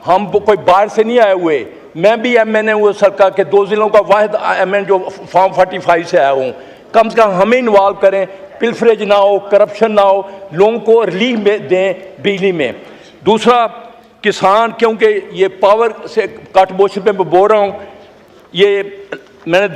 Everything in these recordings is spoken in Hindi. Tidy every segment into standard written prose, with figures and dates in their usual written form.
हम कोई बाहर से नहीं आए हुए। मैं भी एमएनए हुए सरकार के 2 ज़िलों का वाहिद एमएन जो फॉर्म 45 से आया हूँ। कम से कम हमें इन्वॉल्व करें, पिलफरेज ना हो, करप्शन ना हो, लोगों को रिलीफ दें बिजली में। दूसरा, किसान, क्योंकि ये पावर से कट मोशन पे मैं बोल रहा हूँ, ये मैंने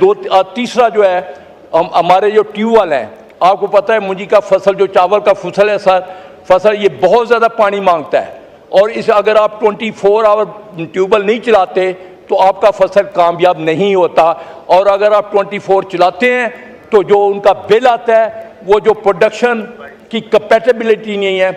तीसरा जो है हमारे जो ट्यूबवेल हैं, आपको पता है मुंजी का फसल जो चावल का फसल है सर, फसल ये बहुत ज़्यादा पानी मांगता है, और इस अगर आप 24 आवर ट्यूबवेल नहीं चलाते तो आपका फसल कामयाब नहीं होता। और अगर आप 24 चलाते हैं तो जो उनका बिल आता है वो जो प्रोडक्शन की कैपेबिलिटी नहीं है,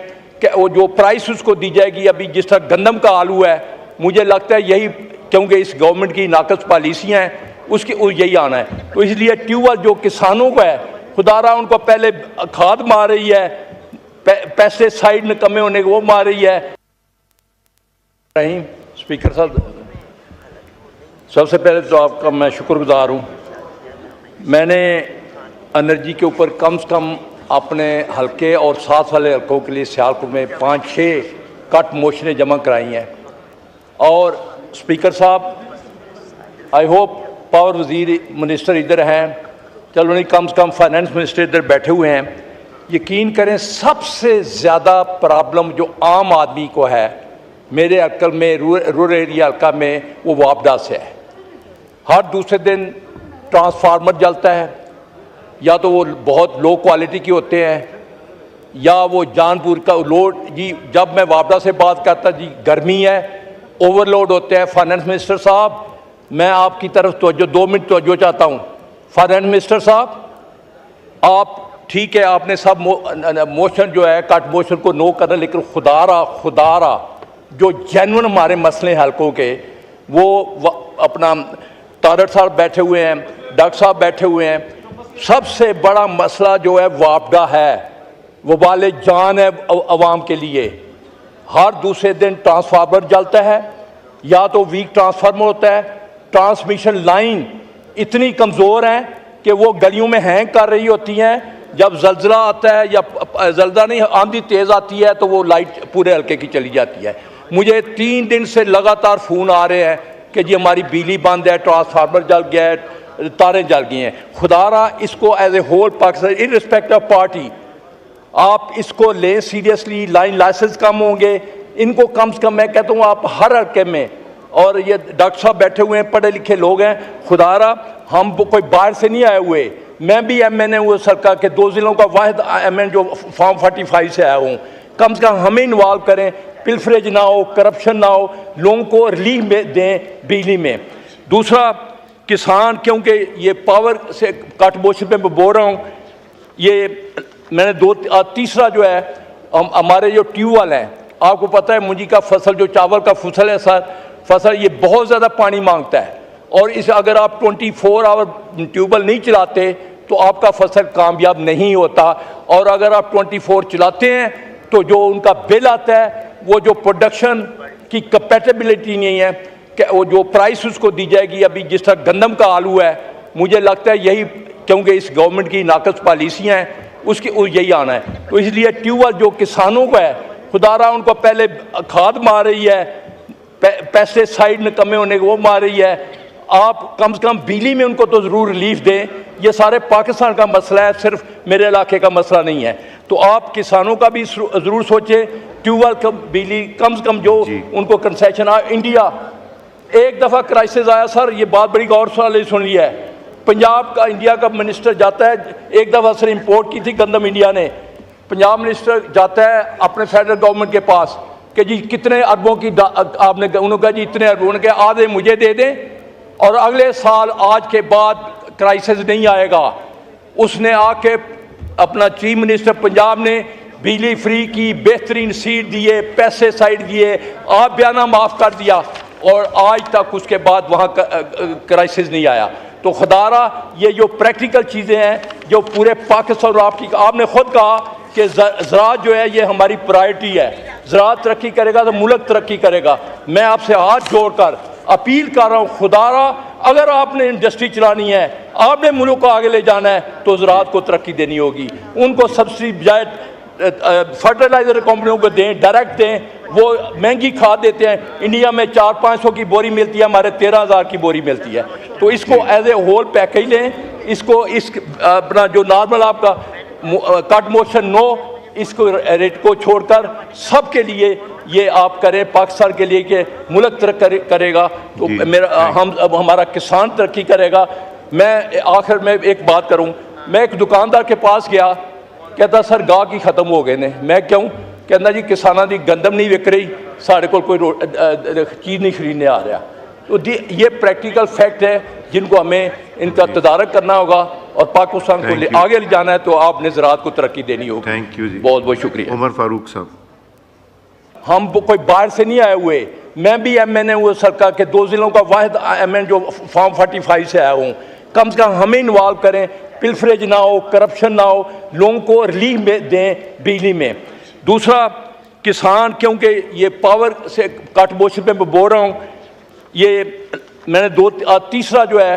वो जो प्राइस उसको दी जाएगी, अभी जिस तरह गंदम का आलू है, मुझे लगता है यही, क्योंकि इस गवर्नमेंट की नाकस पॉलिसियाँ हैं उसकी यही आना है। तो इसलिए ट्यूबवेल जो किसानों को है, खुदारा उनको पहले खाद मार रही है, पेस्टिसाइड निकम्मे होने को वो मार रही है। स्पीकर साहब, सबसे पहले तो आपका मैं शुक्रगुजार हूँ। मैंने एनर्जी के ऊपर कम से कम अपने हल्के और साथ वाले हल्कों के लिए सियालकोट में 5-6 कट मोशनें जमा कराई हैं। और स्पीकर साहब, आई होप पावर वजीर मिनिस्टर इधर हैं, चलो नहीं, कम से कम फाइनेंस मिनिस्टर इधर बैठे हुए हैं। यकीन करें, सबसे ज़्यादा प्रॉब्लम जो आम आदमी को है मेरे हल्के में, रूरल एरिया हल्का में, वो वापडा से है। हर दूसरे दिन ट्रांसफार्मर जलता है, या तो वो बहुत लो क्वालिटी के होते हैं या वो जानबूझ का लोड। जी, जब मैं वापडा से बात करता, जी गर्मी है, ओवरलोड होते हैं। फाइनेंस मिनिस्टर साहब, मैं आपकी तरफ तवज्जो 2 मिनट तवज्जो चाहता हूँ। फाइनेंस मिनिस्टर साहब, आप ठीक है, आपने सब मोशन जो है कट मोशन को नो करना, लेकिन खुदारा जो जेन्युइन हमारे मसले हल्कों के, वो अपना तारड़ साहब बैठे हुए हैं, डॉक्टर साहब बैठे हुए हैं। सबसे बड़ा मसला जो है वापडा है, वो वाले जान है अवाम के लिए। हर दूसरे दिन ट्रांसफार्मर जलता है, या तो वीक ट्रांसफार्मर होता है, ट्रांसमिशन लाइन इतनी कमज़ोर है कि वो गलियों में हैंग कर रही होती हैं। जब जल्जला आता है, या जल्जला नहीं, आंधी तेज़ आती है, तो वो लाइट पूरे हल्के की चली जाती है। मुझे 3 दिन से लगातार फ़ोन आ रहे हैं कि जी हमारी बिजली बंद है, ट्रांसफार्मर जल गया है, तारें जल गई हैं। खुदारा इसको as a whole Pakistan, in respect of party, आप इसको लें सीरियसली। लाइन लाइसेंस कम होंगे, इनको कम से कम मैं कहता हूँ आप हर हल्के में, और ये डॉक्टर साहब बैठे हुए हैं, पढ़े लिखे लोग हैं। खुदारा, हम कोई बाहर से नहीं आए हुए। मैं भी एमएनए हुए सरकार के 2 ज़िलों का वाहिद एमएन जो फॉर्म 45 से आया हूँ। कम से कम हमें इन्वॉल्व करें, पिलफरेज ना हो, करप्शन ना हो, लोगों को रिलीफ दें बिजली में। दूसरा, किसान, क्योंकि ये पावर से कट मोशन पे मैं बोल रहा हूँ, ये मैंने तीसरा जो है हमारे जो ट्यूबवेल हैं, आपको पता है मुंजी का फसल जो चावल का फसल है सर, फसल ये बहुत ज़्यादा पानी मांगता है, और इस अगर आप 24 आवर ट्यूबवेल नहीं चलाते तो आपका फसल कामयाब नहीं होता। और अगर आप 24 चलाते हैं तो जो उनका बिल आता है, वो जो प्रोडक्शन की कैपेबिलिटी नहीं है, वो जो प्राइस उसको दी जाएगी, अभी जिस तरह गंदम का आलू है, मुझे लगता है यही, क्योंकि इस गवर्नमेंट की नाकस पॉलिसियाँ हैं उसकी यही आना है। तो इसलिए ट्यूबवेल जो किसानों को है, खुदारा उनको पहले खाद मार रही है, पेस्टिसाइड निकम्मे होने को वो मार रही है। आप कम से कम बिजली में उनको तो ज़रूर रिलीफ दें। ये सारे पाकिस्तान का मसला है, सिर्फ मेरे इलाके का मसला नहीं है। तो आप किसानों का भी ज़रूर सोचें। ट्यूबवेल का बिजली कम से कम जो उनको कंसेशन आ। इंडिया एक दफ़ा क्राइसिस आया सर, ये बात बड़ी गौर से सुन लिया है। पंजाब का इंडिया का मिनिस्टर जाता है, एक दफ़ा सर इंपोर्ट की थी गंदम इंडिया ने, पंजाब मिनिस्टर जाता है अपने फेडरल गवर्नमेंट के पास कि जी कितने अरबों की आपने, उन्होंने कहा जी इतने अरबों, उन्होंने कहा आधे मुझे दे दें और अगले साल आज के बाद क्राइसिस नहीं आएगा। उसने आके अपना चीफ मिनिस्टर पंजाब ने बिजली फ्री की, बेहतरीन सीट दिए, पैसे साइड दिए, आप बयाना माफ़ कर दिया, और आज तक उसके बाद वहाँ क्राइसिस नहीं आया। तो खुदारा ये जो प्रैक्टिकल चीज़ें हैं जो पूरे पाकिस्तान, आपने खुद कहा कि ज़राअत जो है ये हमारी प्रायोरिटी है, ज़राअत तरक्की करेगा तो मुल्क तरक्की करेगा। मैं आपसे हाथ जोड़कर अपील कर रहा हूँ, खुदारा अगर आपने इंडस्ट्री चलानी है, आपने मुल्क को आगे ले जाना है, तो ज़राअत को तरक्की देनी होगी। उनको सब्सिडी बजाय फर्टिलाइजर कंपनियों को दें, डायरेक्ट दें, वो महंगी खाद देते हैं। इंडिया में 400-500 की बोरी मिलती है, हमारे 13,000 की बोरी मिलती है। तो इसको एज ए होल पैकेज लें, इसको इस अपना जो नॉर्मल आपका कट मोशन नो, इसको रेट को छोड़कर सबके लिए ये आप करें, पाकिस्तान के लिए कि मुल्क तरक्की करेगा तो हमारा किसान तरक्की करेगा। मैं आखिर में एक बात करूं, मैं एक दुकानदार के पास गया, कहता सर गाहक ही खत्म हो गए ने। मैं क्यों? कहना जी किसानों की गंदम नहीं विक रही, साढ़े को कोई चीज़ नहीं खरीदने आ रहा। तो ये प्रैक्टिकल फैक्ट है जिनको हमें इनका तदारक करना होगा और पाकिस्तान को आगे ले जाना है, तो आपने ज़राअत को तरक्की देनी होगी। थैंक यू जी, बहुत बहुत शुक्रिया। उमर फारूक साहब। हम कोई बाहर से नहीं आए हुए, मैं भी MN हुए सरकार के 2 ज़िलों का वाहिद MN जो फॉर्म 45 से आया हूँ। कम से कम हमें इन्वॉल्व करें, पिलफरेज ना हो, करप्शन ना हो, लोगों को रिलीफ में दें बिजली में। दूसरा, किसान, क्योंकि ये पावर से कट मोशन पे मैं बोल रहा हूँ, ये मैंने तीसरा जो है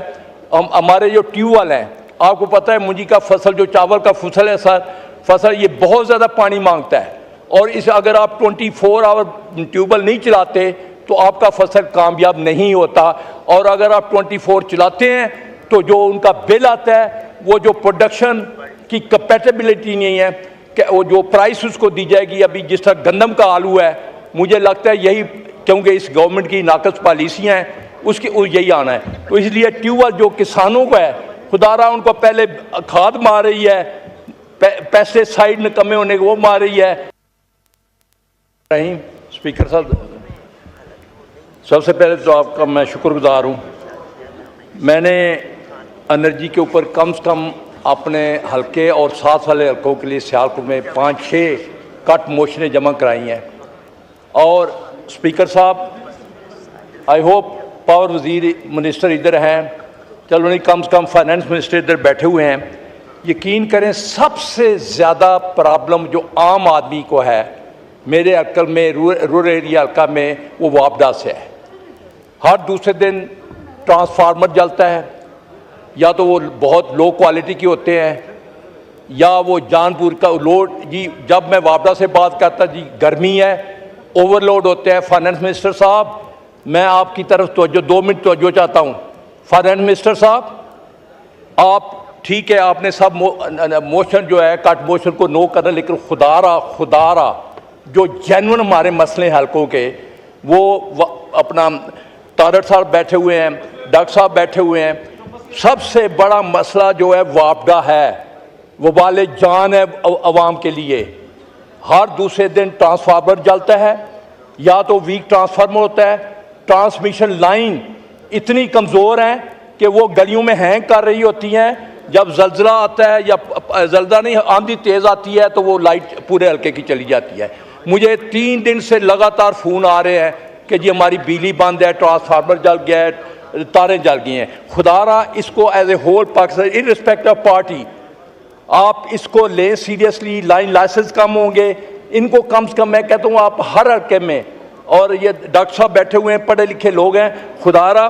हमारे जो ट्यूबवेल हैं, आपको पता है मुंजी का फसल जो चावल का फसल है सर, फसल ये बहुत ज़्यादा पानी मांगता है, और इस अगर आप 24 आवर ट्यूबवेल नहीं चलाते तो आपका फसल कामयाब नहीं होता। और अगर आप 24 चलाते हैं तो जो उनका बिल आता है, वो जो प्रोडक्शन की कैपेबिलिटी नहीं है, कि वो जो प्राइस उसको दी जाएगी, अभी जिस तरह गंदम का आलू है, मुझे लगता है यही, क्योंकि इस गवर्नमेंट की नाकस पॉलिसियाँ हैं, उसकी यही आना है। तो इसलिए ट्यूबवेल जो किसानों का है, खुदारा उनको पहले खाद मार रही है, पेस्टिसाइड निकम्मे होने को वो मार रही है। स्पीकर साहब, सबसे पहले तो आपका मैं शुक्रगुजार हूँ। मैंने एनर्जी के ऊपर कम से कम अपने हल्के और साथ वाले हल्कों के लिए सियालकोट में 5-6 कट मोशनें जमा कराई हैं। और स्पीकर साहब, आई होप पावर वजीर मिनिस्टर इधर हैं, चलो नहीं कम से कम फाइनेंस मिनिस्टर इधर बैठे हुए हैं। यकीन करें सबसे ज़्यादा प्रॉब्लम जो आम आदमी को है मेरे अक्ल में, रूरल एरिया हल्का में, वो वापडा से है। हर दूसरे दिन ट्रांसफार्मर जलता है, या तो वो बहुत लो क्वालिटी के होते हैं, या वो जानपुर का लोड जी। जब मैं वापडा से बात करता जी, गर्मी है, ओवरलोड होते हैं। फाइनेंस मिनिस्टर साहब, मैं आपकी तरफ तवज्जो 2 मिनट तवज्जो चाहता हूँ। फाइनेंस मिनिस्टर साहब, आप ठीक है, आपने सब मोशन जो है कट मोशन को नो करना, लेकिन खुदारा जो जेन्युइन हमारे मसले हल्कों के, वो अपना तारड़ साहब बैठे हुए हैं, डॉक्टर साहब बैठे हुए हैं। सबसे बड़ा मसला जो है वापडा है, वो वाले जान है अवाम के लिए। हर दूसरे दिन ट्रांसफार्मर जलता है, या तो वीक ट्रांसफार्मर होता है, ट्रांसमिशन लाइन इतनी कमज़ोर है कि वो गलियों में हैंग कर रही होती हैं। जब जल्जला आता है, या जल्जला नहीं, आंधी तेज़ आती है, तो वो लाइट पूरे हल्के की चली जाती है। मुझे 3 दिन से लगातार फ़ोन आ रहे हैं कि जी हमारी बिजली बंद है, ट्रांसफार्मर जल गया है, तारें जल गई हैं। खुदारा इसको as a whole Pakistan in respect of party आप इसको लें सीरियसली। लाइन लाइसेंस कम होंगे, इनको कम से कम मैं कहता हूँ आप हर हल्के में, और ये डॉक्टर साहब बैठे हुए हैं, पढ़े लिखे लोग हैं, खुदारा